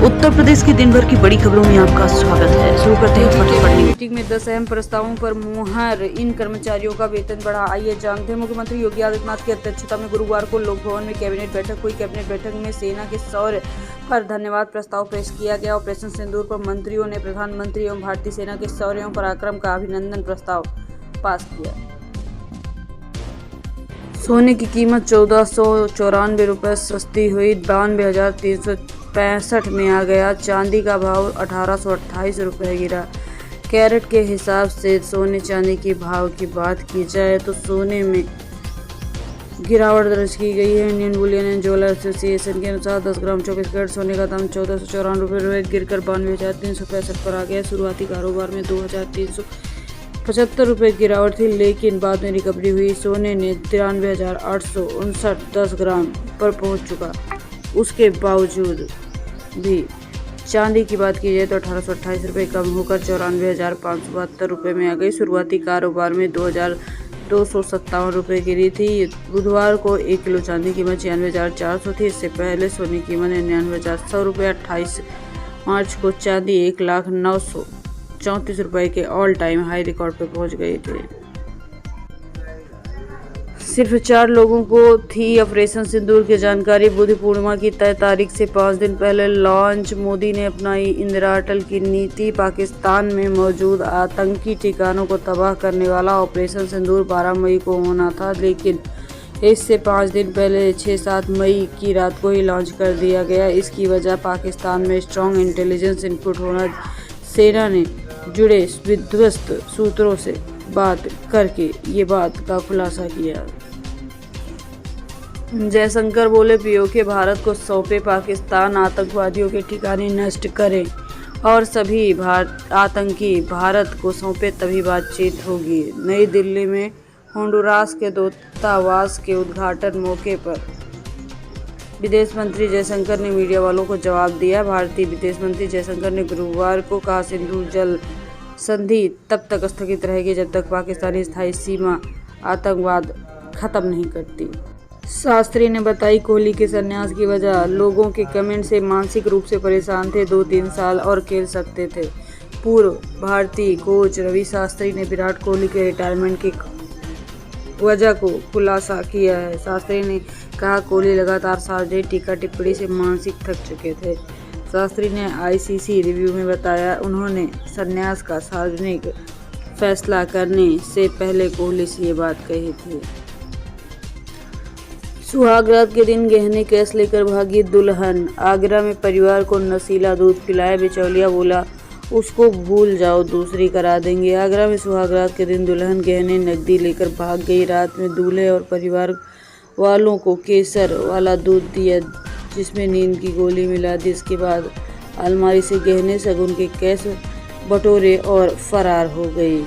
उत्तर प्रदेश की दिन भर की बड़ी खबरों में आपका स्वागत है। शुरू करते हैं फटाफट मीटिंग में 10 अहम प्रस्तावों पर मुहर। इन कर्मचारियों का वेतन बढ़ा। आइए जानते हैं। मुख्यमंत्री योगी आदित्यनाथ की अध्यक्षता में गुरुवार को लोक भवन में कैबिनेट बैठक हुई। कैबिनेट बैठक में सेना के शौर्य पर धन्यवाद प्रस्ताव पेश किया गया। ऑपरेशन सिंदूर पर मंत्रियों ने प्रधानमंत्री एवं भारतीय सेना के शौर्य एवं पराक्रम का अभिनंदन प्रस्ताव पास किया। सोने की कीमत 1494 रुपये सस्ती हुई, 92,365 में आ गया। चांदी का भाव 1828 रुपये गिरा। कैरेट के हिसाब से सोने चांदी के भाव की बात की जाए तो सोने में गिरावट दर्ज की गई है। Indian Boolean and jeweller association के अनुसार 10 ग्राम 24 कैरेट सोने का दाम 1494 रुपये गिरकर 92,365 पर आ गया। शुरुआती कारोबार में 2,375 रुपये गिरावट थी, लेकिन बाद में रिकवरी हुई। सोने ने 93,859 10 ग्राम पर पहुंच चुका। उसके बावजूद भी चांदी की बात की जाए तो 1828 रुपये कम होकर 94,572 रुपये में आ गई। शुरुआती कारोबार में 2,257 रुपये गिरी थी। बुधवार को 1 किलो चांदी की कीमत 96,400 थी। इससे पहले सोने की कीमत 99,100 रुपये। 28 मार्च को चांदी 1,09,34 रुपये के ऑल टाइम हाई रिकॉर्ड पर पहुंच गए थे। सिर्फ 4 लोगों को थी ऑपरेशन सिंदूर की जानकारी। बुद्ध पूर्णिमा की तय तारीख से 5 दिन पहले लॉन्च। मोदी ने अपनाई इंदिरा अटल की नीति। पाकिस्तान में मौजूद आतंकी ठिकानों को तबाह करने वाला ऑपरेशन सिंदूर 12 मई को होना था, लेकिन इससे 5 दिन पहले 6-7 मई की रात को ही लॉन्च कर दिया गया। इसकी वजह पाकिस्तान में स्ट्रॉन्ग इंटेलिजेंस इनपुट होना। सेना ने जुड़े विध्वस्त सूत्रों से बात करके ये बात का खुलासा किया। जयशंकर बोले, पीओके भारत को सौंपे, पाकिस्तान आतंकवादियों के ठिकाने नष्ट करे और सभी आतंकी भारत को सौंपे तभी बातचीत होगी। नई दिल्ली में होंडुरास के दूतावास के उद्घाटन मौके पर विदेश मंत्री जयशंकर ने मीडिया वालों को जवाब दिया। भारतीय विदेश मंत्री जयशंकर ने गुरुवार को कहा, सिंधु जल संधि तब तक स्थगित रहेगी जब तक पाकिस्तानी स्थायी सीमा आतंकवाद खत्म नहीं करती। शास्त्री ने बताई, कोहली के संन्यास की वजह लोगों के कमेंट से मानसिक रूप से परेशान थे। 2-3 साल और खेल सकते थे। पूर्व भारतीय कोच रवि शास्त्री ने विराट कोहली के रिटायरमेंट की वजह को खुलासा किया है। शास्त्री ने कहा, कोहली लगातार सार्वजनिक टीका टिप्पणी से मानसिक थक चुके थे। शास्त्री ने आईसीसी रिव्यू में बताया, उन्होंने संन्यास का सार्वजनिक फैसला करने से पहले कोहली से ये बात कही थी। सुहाग रात के दिन गहने कैश लेकर भागी दुल्हन। आगरा में परिवार को नशीला दूध पिलाया। बिचौलिया बोला, उसको भूल जाओ, दूसरी करा देंगे। आगरा में सुहाग रात के दिन दुल्हन गहने नकदी लेकर भाग गई। रात में दूल्हे और परिवार वालों को केसर वाला दूध दिया, जिसमें नींद की गोली मिला दी। इसके बाद अलमारी से गहने शगुन के कैश बटोरे और फरार हो गई।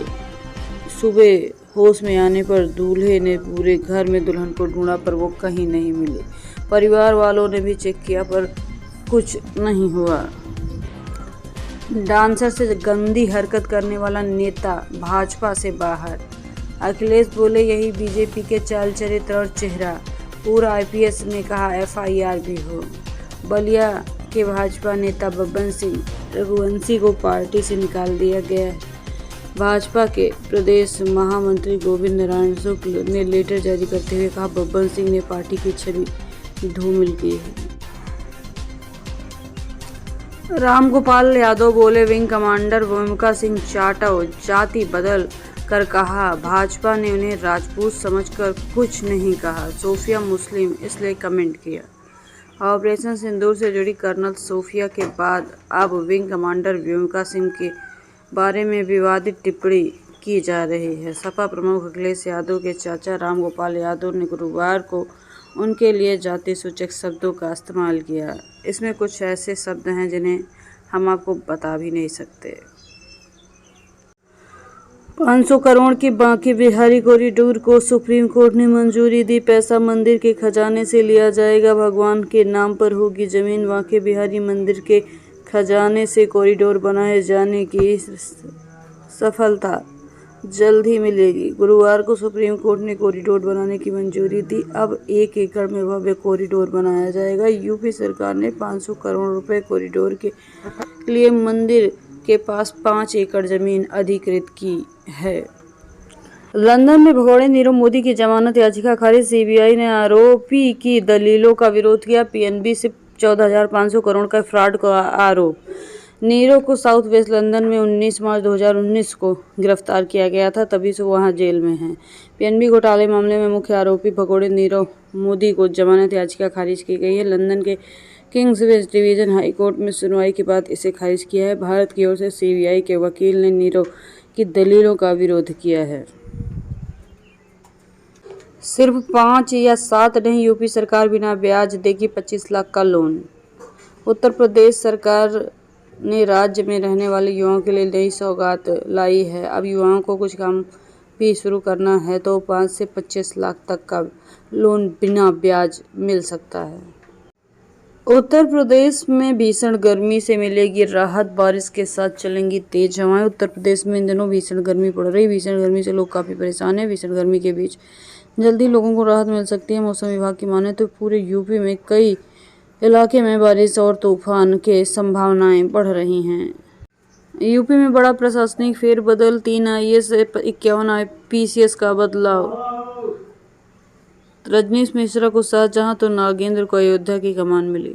सुबह होश में आने पर दूल्हे ने पूरे घर में दुल्हन को ढूंढा, पर वो कहीं नहीं मिली। परिवार वालों ने भी चेक किया पर कुछ नहीं हुआ। डांसर से गंदी हरकत करने वाला नेता भाजपा से बाहर। अखिलेश बोले, यही बीजेपी के चाल चरित्र और चेहरा। पूरा आईपीएस ने कहा एफआईआर भी हो। बलिया के भाजपा नेता बब्बन सिंह रघुवंशी को पार्टी से निकाल दिया गया है। भाजपा के प्रदेश महामंत्री गोविंद नारायण शुक्ल ने लेटर जारी करते हुए कहा, बब्बन सिंह ने पार्टी की छवि धूमिल की है। रामगोपाल यादव बोले, विंग कमांडर भूमिका सिंह जाटव जाति बदल कर कहा, भाजपा ने उन्हें राजपूत समझकर कुछ नहीं कहा। सोफिया मुस्लिम इसलिए कमेंट किया। ऑपरेशन सिंदूर से जुड़ी कर्नल सोफिया के बाद अब विंग कमांडर भूमिका सिंह के बारे में विवादित टिप्पणी की जा रही है। सपा प्रमुख अखिलेश यादव के चाचा रामगोपाल यादव ने गुरुवार को उनके लिए जाति सूचक शब्दों का इस्तेमाल किया। इसमें कुछ ऐसे शब्द हैं जिन्हें हम आपको बता भी नहीं सकते। 500 करोड़ के बांके बिहारी कॉरिडोर को सुप्रीम कोर्ट ने मंजूरी दी। पैसा मंदिर के खजाने से लिया जाएगा, भगवान के नाम पर होगी जमीन। बांके बिहारी मंदिर के खजाने से कॉरिडोर बनाए जाने की सफलता जल्द ही मिलेगी। गुरुवार को सुप्रीम कोर्ट ने कॉरिडोर बनाने की मंजूरी दी। अब 1 एकड़ में भव्य कॉरिडोर बनाया जाएगा। यूपी सरकार ने 500 करोड़ रुपए कॉरिडोर के लिए मंदिर के पास 5 एकड़ जमीन अधिकृत की है। लंदन में भगोड़े नीरव मोदी की जमानत याचिका खारिज। सीबीआई ने आरोपी की दलीलों का विरोध किया। पीएनबी से 14,500 करोड़ का फ्रॉड का आरोप। नीरव को साउथ वेस्ट लंदन में 19 मार्च 2019 को गिरफ्तार किया गया था, तभी से वहां जेल में हैं। पीएनबी घोटाले मामले में मुख्य आरोपी भगोड़े नीरव मोदी को जमानत याचिका खारिज की गई है। लंदन के Kings bench division high court में सुनवाई के बाद इसे खारिज किया है। भारत की ओर से सीबीआई के वकील ने नीरव की दलीलों का विरोध किया है। सिर्फ 5 या 7 नहीं, यूपी सरकार बिना ब्याज देगी 25 लाख का लोन। उत्तर प्रदेश सरकार ने राज्य में रहने वाले युवाओं के लिए नई सौगात लाई है। अब युवाओं को कुछ काम भी शुरू करना है तो 5 से 25 लाख तक का लोन बिना ब्याज मिल सकता है। उत्तर प्रदेश में भीषण गर्मी से मिलेगी राहत। बारिश के साथ चलेंगी तेज हवाएं। उत्तर प्रदेश में इन दिनों भीषण गर्मी पड़ रही। भीषण गर्मी से लोग काफ़ी परेशान हैं। भीषण गर्मी के बीच जल्दी लोगों को राहत मिल सकती है। मौसम विभाग की माने तो पूरे यूपी में कई इलाके में बारिश और तूफान के संभावनाएं बढ़ रही हैं। यूपी में बड़ा प्रशासनिक फेरबदल। 3 आईएएस से 51 आईपीएस का बदलाव। रजनीश मिश्रा को शाहजहां तो नागेंद्र को अयोध्या की कमान मिली।